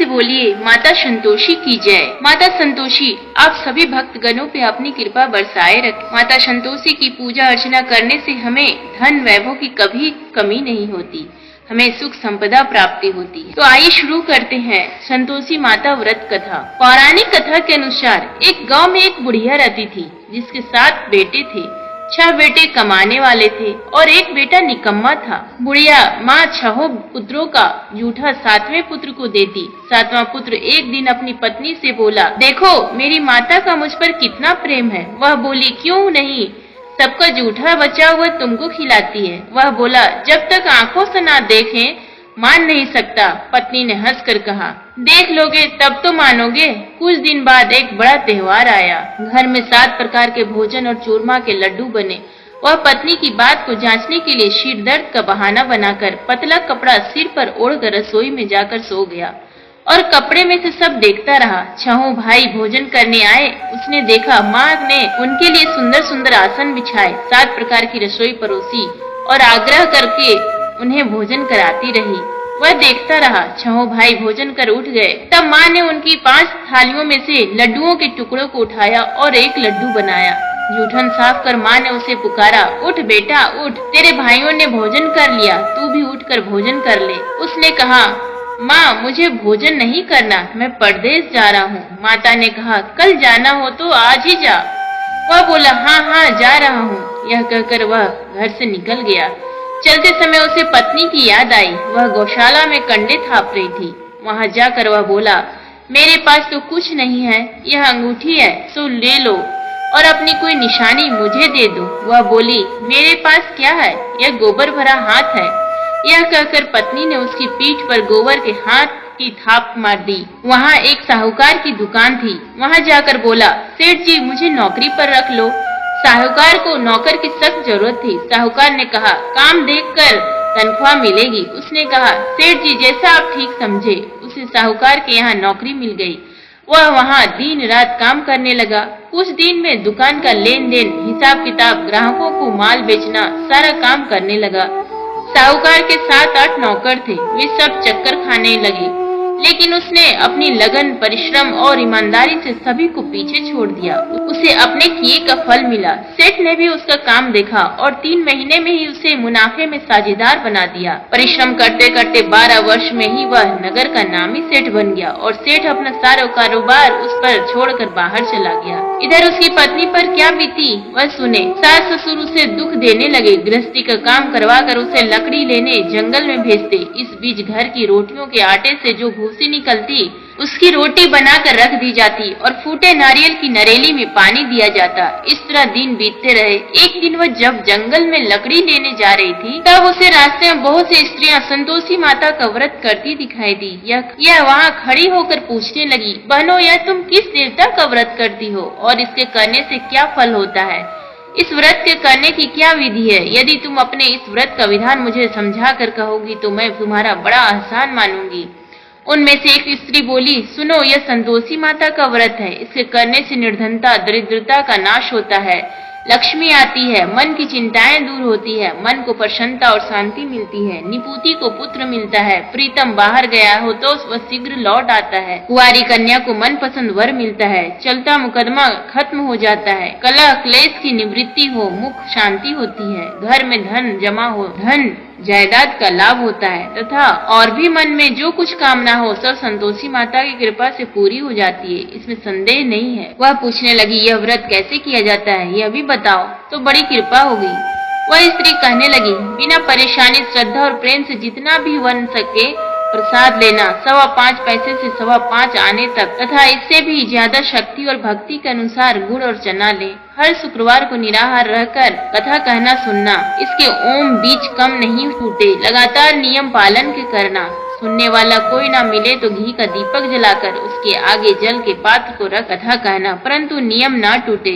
बोलिए माता संतोषी की जय। माता संतोषी आप सभी भक्तगणों पे अपनी कृपा बरसाए रखें। माता संतोषी की पूजा अर्चना करने से हमें धन वैभव की कभी कमी नहीं होती, हमें सुख संपदा प्राप्ति होती है। तो आइए शुरू करते हैं संतोषी माता व्रत कथा। पौराणिक कथा के अनुसार एक गांव में एक बुढ़िया रहती थी जिसके 7 बेटे थे। 6 बेटे कमाने वाले थे और एक बेटा निकम्मा था। बुढ़िया माँ 6 पुत्रों का जूठा 7वें पुत्र को देती। 7वां पुत्र एक दिन अपनी पत्नी से बोला, देखो मेरी माता का मुझ पर कितना प्रेम है। वह बोली, क्यों नहीं, सबका जूठा बचा हुआ तुमको खिलाती है। वह बोला, जब तक आंखों से ना देखें मान नहीं सकता। पत्नी ने हंसकर कहा, देख लोगे तब तो मानोगे। कुछ दिन बाद एक बड़ा त्योहार आया। घर में 7 प्रकार के भोजन और चूरमा के लड्डू बने। वह पत्नी की बात को जांचने के लिए सिर दर्द का बहाना बनाकर पतला कपड़ा सिर पर ओढ़कर रसोई में जाकर सो गया और कपड़े में से सब देखता रहा। 6 भाई भोजन करने आए। उसने देखा माँ ने उनके लिए सुंदर सुंदर आसन बिछाए, 7 प्रकार की रसोई परोसी और आग्रह करके उन्हें भोजन कराती रही। वह देखता रहा। 6 भाई भोजन कर उठ गए। तब माँ ने उनकी 5 थालियों में से लड्डुओं के टुकड़ों को उठाया और एक लड्डू बनाया। जूठन साफ कर माँ ने उसे पुकारा, उठ बेटा उठ, तेरे भाइयों ने भोजन कर लिया, तू भी उठकर भोजन कर ले। उसने कहा, माँ मुझे भोजन नहीं करना, मैं परदेश जा रहा हूँ। माता ने कहा, कल जाना हो तो आज ही जा। वह बोला, हाँ हाँ जा रहा हूँ। यह कहकर वह घर से निकल गया। चलते समय उसे पत्नी की याद आई। वह गौशाला में कंडे थाप रही थी। वहाँ जाकर वह बोला, मेरे पास तो कुछ नहीं है, यह अंगूठी है सो ले लो और अपनी कोई निशानी मुझे दे दो। वह बोली, मेरे पास क्या है, यह गोबर भरा हाथ है। यह कहकर पत्नी ने उसकी पीठ पर गोबर के हाथ की थाप मार दी। वहाँ एक साहूकार की दुकान थी। वहाँ जाकर बोला, सेठ जी मुझे नौकरी पर रख लो। साहूकार को नौकर की सख्त जरूरत थी। साहूकार ने कहा, काम देखकर तनख्वाह मिलेगी। उसने कहा, सेठ जी जैसा आप ठीक समझे। उसे साहूकार के यहाँ नौकरी मिल गई। वह वहाँ दिन रात काम करने लगा। कुछ दिन में दुकान का लेन देन, हिसाब किताब, ग्राहकों को माल बेचना, सारा काम करने लगा। साहूकार के 7-8 नौकर थे। वे सब चक्कर खाने लगे, लेकिन उसने अपनी लगन, परिश्रम और ईमानदारी से सभी को पीछे छोड़ दिया। उसे अपने किए का फल मिला। सेठ ने भी उसका काम देखा और 3 महीने में ही उसे मुनाफे में साझेदार बना दिया। परिश्रम करते करते 12 वर्ष में ही वह नगर का नामी सेठ बन गया और सेठ अपना सारा कारोबार उस पर छोड़कर बाहर चला गया। इधर उसकी पत्नी पर क्या बीती वह सुने। सास ससुर उसे दुख देने लगे। गृहस्थी का काम करवा कर उसे लकड़ी लेने जंगल में भेजते। इस बीच घर की रोटियों के आटे से जो भूसी निकलती उसकी रोटी बनाकर रख दी जाती और फूटे नारियल की नरेली में पानी दिया जाता। इस तरह दिन बीतते रहे। एक दिन वह जब जंगल में लकड़ी लेने जा रही थी तब उसे रास्ते में बहुत सी स्त्रियां संतोषी माता का व्रत करती दिखाई दी। यह वहाँ खड़ी होकर पूछने लगी, बहनों यह तुम किस देवता का व्रत करती हो और इसके करने से क्या फल होता है? इस व्रत के करने की क्या विधि है? यदि तुम अपने इस व्रत का विधान मुझे समझा कर कहोगी तो मैं तुम्हारा बड़ा एहसान मानूंगी। उनमें से एक स्त्री बोली, सुनो यह संतोषी माता का व्रत है। इसके करने से निर्धनता, दरिद्रता का नाश होता है, लक्ष्मी आती है, मन की चिंताएं दूर होती है, मन को प्रसन्नता और शांति मिलती है, निपुति को पुत्र मिलता है, प्रीतम बाहर गया हो तो वह शीघ्र लौट आता है, कुंवारी कन्या को मनपसंद वर मिलता है, चलता मुकदमा खत्म हो जाता है, कलह क्लेश की निवृत्ति हो, मुख शांति होती है, घर में धन जमा हो, धन जायदाद का लाभ होता है तथा और भी मन में जो कुछ कामना हो सब संतोषी माता की कृपा से पूरी हो जाती है, इसमें संदेह नहीं है। वह पूछने लगी, यह व्रत कैसे किया जाता है यह भी बताओ तो बड़ी कृपा होगी। वह स्त्री कहने लगी, बिना परेशानी, श्रद्धा और प्रेम से जितना भी बन सके प्रसाद लेना, 5.25 पैसे से 5.25 आने तक तथा इससे भी ज्यादा शक्ति और भक्ति के अनुसार गुड़ और चना ले। हर शुक्रवार को निराहार रहकर कथा कहना सुनना, इसके ओम बीज कम नहीं टूटे, लगातार नियम पालन के करना। सुनने वाला कोई ना मिले तो घी का दीपक जलाकर उसके आगे जल के पात्र को रख कथा कहना, परंतु नियम ना टूटे।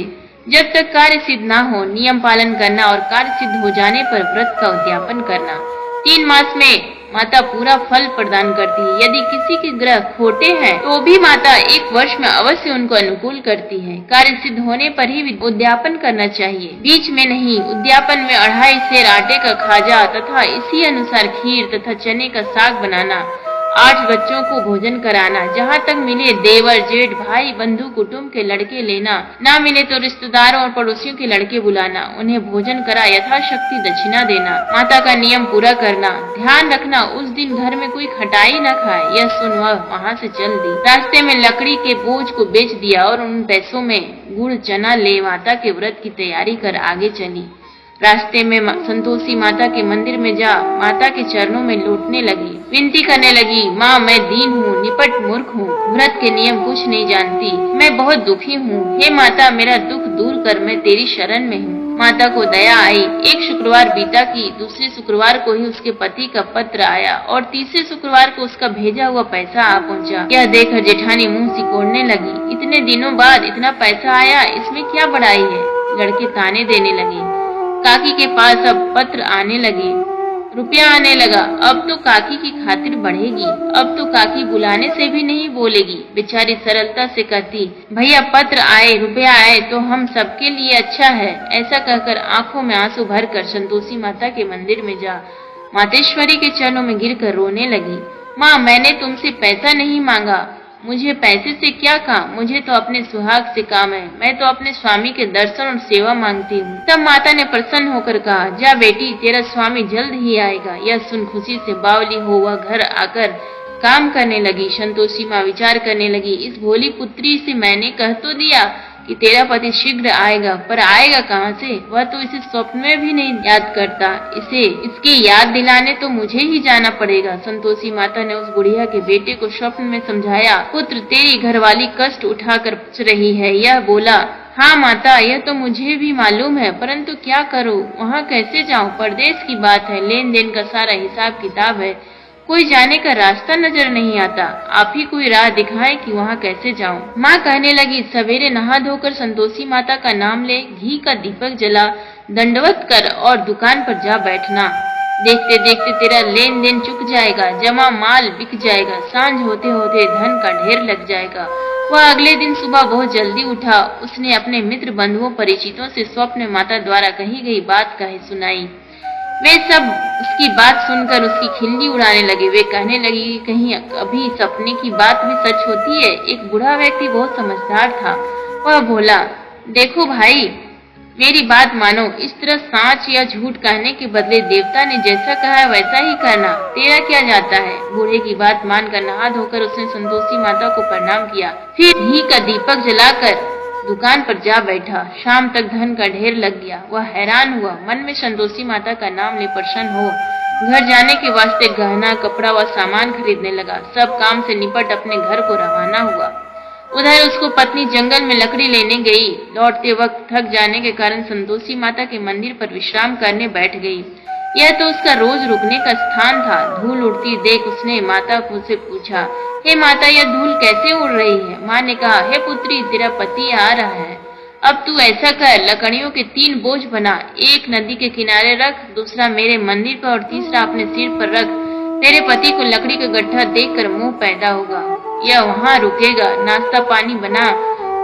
जब तक कार्य सिद्ध ना हो नियम पालन करना और कार्य सिद्ध हो जाने पर व्रत का उद्यापन करना। 3 मास में माता पूरा फल प्रदान करती है। यदि किसी के ग्रह खोटे हैं तो भी माता 1 वर्ष में अवश्य उनको अनुकूल करती है। कार्य सिद्ध होने पर ही उद्यापन करना चाहिए, बीच में नहीं। उद्यापन में 2.5 सेर आटे का खाजा तथा इसी अनुसार खीर तथा चने का साग बनाना, 8 बच्चों को भोजन कराना, जहाँ तक मिले देवर जेठ भाई बंधु कुटुंब के लड़के लेना, ना मिले तो रिश्तेदारों और पड़ोसियों के लड़के बुलाना, उन्हें भोजन करा यथाशक्ति दक्षिणा देना, माता का नियम पूरा करना, ध्यान रखना उस दिन घर में कोई खटाई न खाए। यह सुन वह वहाँ से चल दी। रास्ते में लकड़ी के बोझ को बेच दिया और उन पैसों में गुड़ चना ले माता के व्रत की तैयारी कर आगे चली। रास्ते में संतोषी माता के मंदिर में जा माता के चरणों में लौटने लगी, विनती करने लगी, माँ मैं दीन हूँ, निपट मूर्ख हूँ, व्रत के नियम कुछ नहीं जानती, मैं बहुत दुखी हूँ, हे माता मेरा दुख दूर कर, मैं तेरी शरण में हूँ। माता को दया आई। एक शुक्रवार बीता कि दूसरे शुक्रवार को ही उसके पति का पत्र आया और तीसरे शुक्रवार को उसका भेजा हुआ पैसा आ पहुँचा। यह देखकर जेठानी मुंह सिकोड़ने लगी, इतने दिनों बाद इतना पैसा आया, इसमें क्या बड़ाई है। लड़के ताने देने लगे। काकी के पास अब पत्र आने लगे, रुपया आने लगा। अब तो काकी की खातिर बढ़ेगी, अब तो काकी बुलाने से भी नहीं बोलेगी। बेचारी सरलता से कहती, भैया पत्र आए, रुपया आए तो हम सबके लिए अच्छा है। ऐसा कहकर आंखों में आंसू भरकर संतोषी माता के मंदिर में जा मातेश्वरी के चरणों में गिरकर रोने लगी। माँ मैंने तुमसे पैसा नहीं मांगा, मुझे पैसे से क्या काम, मुझे तो अपने सुहाग से काम है, मैं तो अपने स्वामी के दर्शन और सेवा मांगती हूँ। तब माता ने प्रसन्न होकर कहा, जा बेटी तेरा स्वामी जल्द ही आएगा। यह सुन खुशी से बावली हो वह घर आकर काम करने लगी। संतोषी माँ विचार करने लगी, इस भोली पुत्री से मैंने कह तो दिया कि तेरा पति शीघ्र आएगा, पर आएगा कहाँ से, वह तो इसे स्वप्न में भी नहीं याद करता, इसके याद दिलाने तो मुझे ही जाना पड़ेगा। संतोषी माता ने उस बुढ़िया के बेटे को स्वप्न में समझाया, पुत्र तेरी घरवाली कष्ट उठाकर पूछ रही है। यह बोला, हाँ माता यह तो मुझे भी मालूम है, परंतु क्या करूँ, वहाँ कैसे जाऊँ, परदेश की बात है, लेन देन का सारा हिसाब किताब है, कोई जाने का रास्ता नजर नहीं आता, आप ही कोई राह दिखाएं कि वहाँ कैसे जाऊं। माँ कहने लगी, सवेरे नहा धोकर संतोषी माता का नाम ले, घी का दीपक जला, दंडवत कर और दुकान पर जा बैठना। देखते देखते तेरा लेन देन चुक जाएगा, जमा माल बिक जाएगा, सांझ होते होते धन का ढेर लग जाएगा। वह अगले दिन सुबह बहुत जल्दी उठा। उसने अपने मित्र बंधुओं परिचितों से स्वप्न माता द्वारा कही गई बात कहे सुनाई। वे सब उसकी बात सुनकर उसकी खिल्ली उड़ाने लगे। वे कहने लगे कि कहीं अभी सपने की बात भी सच होती है। एक बूढ़ा व्यक्ति बहुत समझदार था। वह बोला, देखो भाई मेरी बात मानो, इस तरह सांच या झूठ कहने के बदले देवता ने जैसा कहा है वैसा ही करना, तेरा क्या जाता है। बूढ़े की बात मानकर नहा धोकर उसने संतोषी माता को प्रणाम किया, फिर घी का दीपक जलाकर दुकान पर जा बैठा। शाम तक धन का ढेर लग गया। वह हैरान हुआ, मन में संतोषी माता का नाम ले प्रसन्न हो घर जाने के वास्ते गहना कपड़ा व सामान खरीदने लगा। सब काम से निपट अपने घर को रवाना हुआ। उधर उसको पत्नी जंगल में लकड़ी लेने गई। लौटते वक्त थक जाने के कारण संतोषी माता के मंदिर पर विश्राम करने बैठ गई। यह तो उसका रोज रुकने का स्थान था। धूल उड़ती देख उसने माता से पूछा, हे माता यह धूल कैसे उड़ रही है। माँ ने कहा, हे पुत्री तेरा पति आ रहा है, अब तू ऐसा कर, लकड़ियों के 3 बोझ बना, एक नदी के किनारे रख, दूसरा मेरे मंदिर पर और तीसरा अपने सिर पर रख। तेरे पति को लकड़ी का गड्ढा देखकर मोह पैदा होगा, यह वहाँ रुकेगा, नाश्ता पानी बना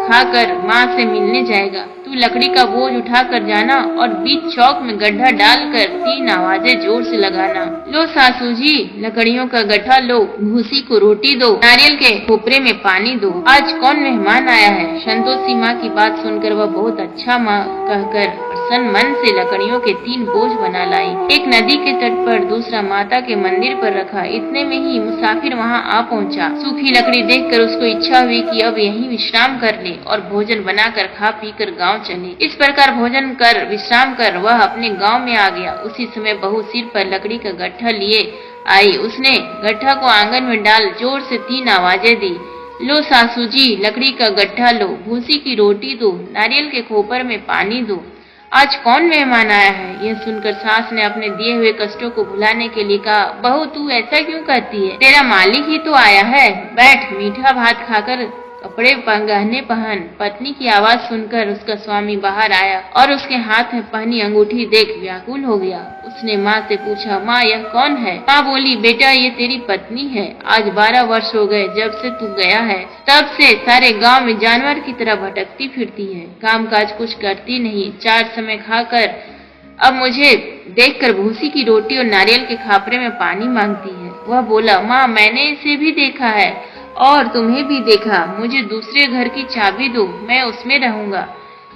खाकर माँ से मिलने जाएगा। तू लकड़ी का बोझ उठा कर जाना और बीच चौक में गड्ढा डालकर 3 आवाजें जोर से लगाना। लो सासू जी लकड़ियों का गड्ढा लो, भूसी को रोटी दो, नारियल के खोपरे में पानी दो, आज कौन मेहमान आया है। संतोषी माँ की बात सुनकर वह बहुत अच्छा माँ कहकर प्रसन्न मन से लकड़ियों के 3 बोझ बना लाई। एक नदी के तट पर, दूसरा माता के मंदिर पर रखा। इतने में ही मुसाफिर वहाँ आ पहुँचा। सूखी लकड़ी देखकर उसको इच्छा हुई कि अब यहीं विश्राम कर ले और भोजन बनाकर खा पी कर गाँव चले। इस प्रकार भोजन कर विश्राम कर वह अपने गांव में आ गया। उसी समय बहू सिर पर लकड़ी का गट्ठा लिए आई। उसने गट्ठा को आंगन में डाल जोर से 3 आवाजें दी। लो सासू जी लकड़ी का गट्ठा लो, भूसी की रोटी दो, नारियल के खोपर में पानी दो, आज कौन मेहमान आया है। यह सुनकर सास ने अपने दिए हुए कष्टों को भुलाने के लिए कहा, बहू तू ऐसा क्यों कहती है, तेरा मालिक ही तो आया है, बैठ मीठा भात खाकर कपड़े गहने पहन। पत्नी की आवाज सुनकर उसका स्वामी बाहर आया और उसके हाथ में पहनी अंगूठी देख व्याकुल हो गया। उसने माँ से पूछा, माँ यह कौन है। माँ बोली, बेटा ये तेरी पत्नी है, आज 12 वर्ष हो गए जब से तू गया है, तब से सारे गांव में जानवर की तरह भटकती फिरती है, काम काज कुछ करती नहीं, 4 समय खाकर अब मुझे देखकर भूसी की रोटी और नारियल के खापरे में पानी मांगती है। वह बोला, माँ मैंने इसे भी देखा है और तुम्हें भी देखा, मुझे दूसरे घर की चाबी दो, मैं उसमें रहूंगा।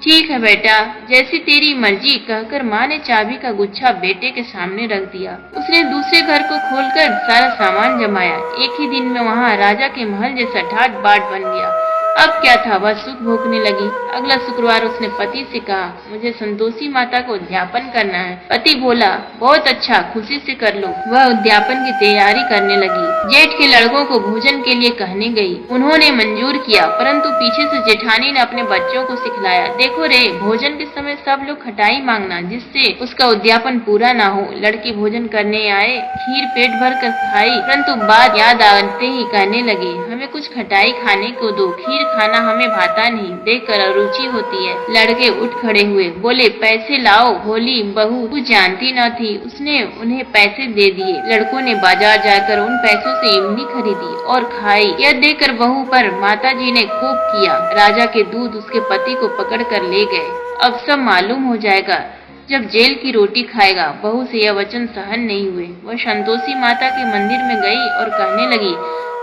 ठीक है बेटा, जैसी तेरी मर्जी, कहकर माँ ने चाबी का गुच्छा बेटे के सामने रख दिया। उसने दूसरे घर को खोलकर सारा सामान जमाया। एक ही दिन में वहाँ राजा के महल जैसा ठाट बाट बन गया। अब क्या था, वह सुख भोगने लगी। अगला शुक्रवार उसने पति से कहा, मुझे संतोषी माता को उद्यापन करना है। पति बोला, बहुत अच्छा, खुशी से कर लो। वह उद्यापन की तैयारी करने लगी। जेठ के लड़कों को भोजन के लिए कहने गई। उन्होंने मंजूर किया, परंतु पीछे से जेठानी ने अपने बच्चों को सिखलाया, देखो रे, भोजन के समय सब लोग खटाई मांगना, जिससे उसका उद्यापन पूरा ना हो। लड़के भोजन करने आए, खीर पेट भर कर खाई, परंतु बात याद आते ही कहने लगे, हमें कुछ खटाई खाने को दो, खीर खाना हमें भाता नहीं, देखकर अरुचि होती है। लड़के उठ खड़े हुए, बोले, पैसे लाओ। भोली बहू कुछ जानती न थी, उसने उन्हें पैसे दे दिए। लड़कों ने बाजार जाकर उन पैसों से इमली खरीदी और खाई। यह देखकर बहू पर माताजी ने खूब किया। राजा के दूत उसके पति को पकड़ कर ले गए। अब सब मालूम हो जाएगा जब जेल की रोटी खाएगा। बहू से यह वचन सहन नहीं हुए। वह संतोषी माता के मंदिर में गई और कहने लगी,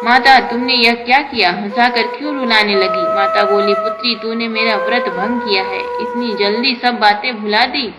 माता तुमने यह क्या किया, हंसाकर क्यों रुलाने लगी। माता बोली, पुत्री तूने मेरा व्रत भंग किया है, इतनी जल्दी सब बातें भुला दी।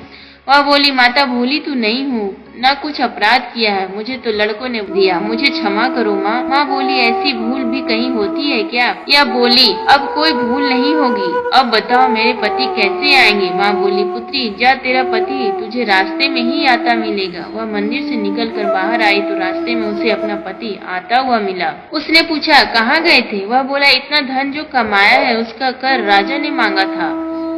वह बोली, माता भूली तो नहीं हूँ, न कुछ अपराध किया है, मुझे तो लड़कों ने दिया, मुझे क्षमा करो माँ। माँ बोली, ऐसी भूल भी कहीं होती है क्या। यह बोली, अब कोई भूल नहीं होगी, अब बताओ मेरे पति कैसे आएंगे। माँ बोली, पुत्री जा, तेरा पति तुझे रास्ते में ही आता मिलेगा। वह मंदिर से निकलकर बाहर आई तो रास्ते में उसे अपना पति आता हुआ मिला। उसने पूछा, कहाँ गए थे। वह बोला, इतना धन जो कमाया है उसका कर राजा ने मांगा था,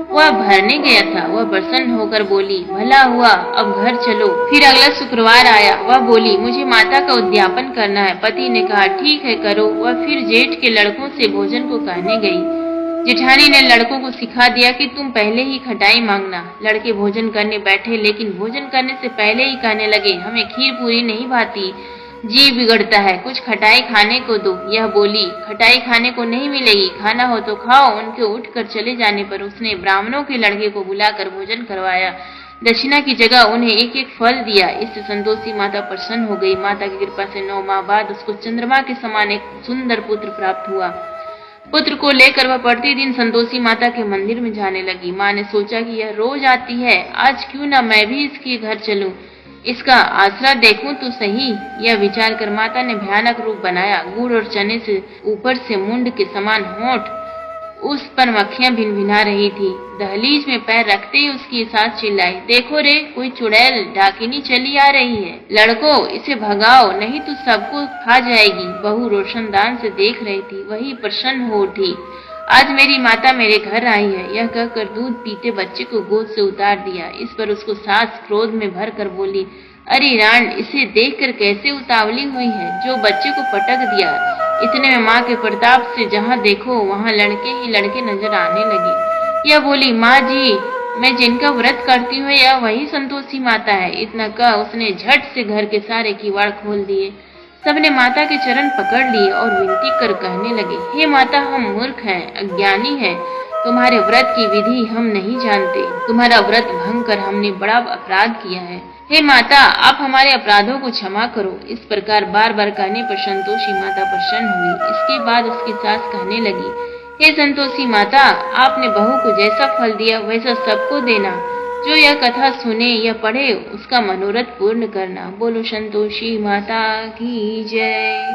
वह भरने गया था। वह प्रसन्न होकर बोली, भला हुआ, अब घर चलो। फिर अगला शुक्रवार आया। वह बोली, मुझे माता का उद्यापन करना है। पति ने कहा, ठीक है करो। वह फिर जेठ के लड़कों से भोजन को कहने गई। जेठानी ने लड़कों को सिखा दिया कि तुम पहले ही खटाई मांगना। लड़के भोजन करने बैठे, लेकिन भोजन करने से पहले ही कहने लगे, हमें खीर पूरी नहीं भाती, जी बिगड़ता है, कुछ खटाई खाने को दो। यह बोली, खटाई खाने को नहीं मिलेगी, खाना हो तो खाओ। उनके उठकर चले जाने पर उसने ब्राह्मणों के लड़के को बुलाकर भोजन करवाया। दक्षिणा की जगह उन्हें एक एक फल दिया। इससे संतोषी माता प्रसन्न हो गई। माता की कृपा से 9 माह बाद उसको चंद्रमा के समान एक सुंदर पुत्र प्राप्त हुआ। पुत्र को लेकर वह प्रतिदिन संतोषी माता के मंदिर में जाने लगी। माँ ने सोचा कि यह रोज आती है, आज क्यों न मैं भी इसके घर चलूं, इसका आसरा देखूं तो सही। यह विचार कर माता ने भयानक रूप बनाया। गुड़ और चने से ऊपर से मुंड के समान होंठ, उस पर मक्खियां भिनभिना रही थी। दहलीज में पैर रखते ही उसकी सास चिल्लाई, देखो रे, कोई चुड़ैल डाकिनी चली आ रही है, लड़को इसे भगाओ, नहीं तो सबको खा जाएगी। बहू रोशनदान से देख रही थी, वही प्रसन्न हो उठी। आज मेरी माता मेरे घर आई है, यह कहकर दूध पीते बच्चे को गोद से उतार दिया। इस पर उसको सास क्रोध में भर कर बोली, अरे राण, इसे देखकर कैसे उतावली हुई है, जो बच्चे को पटक दिया। इतने में माँ के प्रताप से जहाँ देखो वहाँ लड़के ही लड़के नजर आने लगे। यह बोली, माँ जी, मैं जिनका व्रत करती हूँ यह वही संतोषी माता है। इतना कह उसने झट से घर के सारे किवाड़ खोल दिए। सबने माता के चरण पकड़ लिए और विनती कर कहने लगे, हे माता, हम मूर्ख हैं, अज्ञानी हैं, तुम्हारे व्रत की विधि हम नहीं जानते, तुम्हारा व्रत भंग कर हमने बड़ा अपराध किया है। हे माता, आप हमारे अपराधों को क्षमा करो। इस प्रकार बार बार कहने पर संतोषी माता प्रसन्न हुई। इसके बाद उसकी सास कहने लगी, हे संतोषी माता, आपने बहू को जैसा फल दिया वैसा सबको देना। जो यह कथा सुने या पढ़े उसका मनोरथ पूर्ण करना। बोलो संतोषी माता की जय।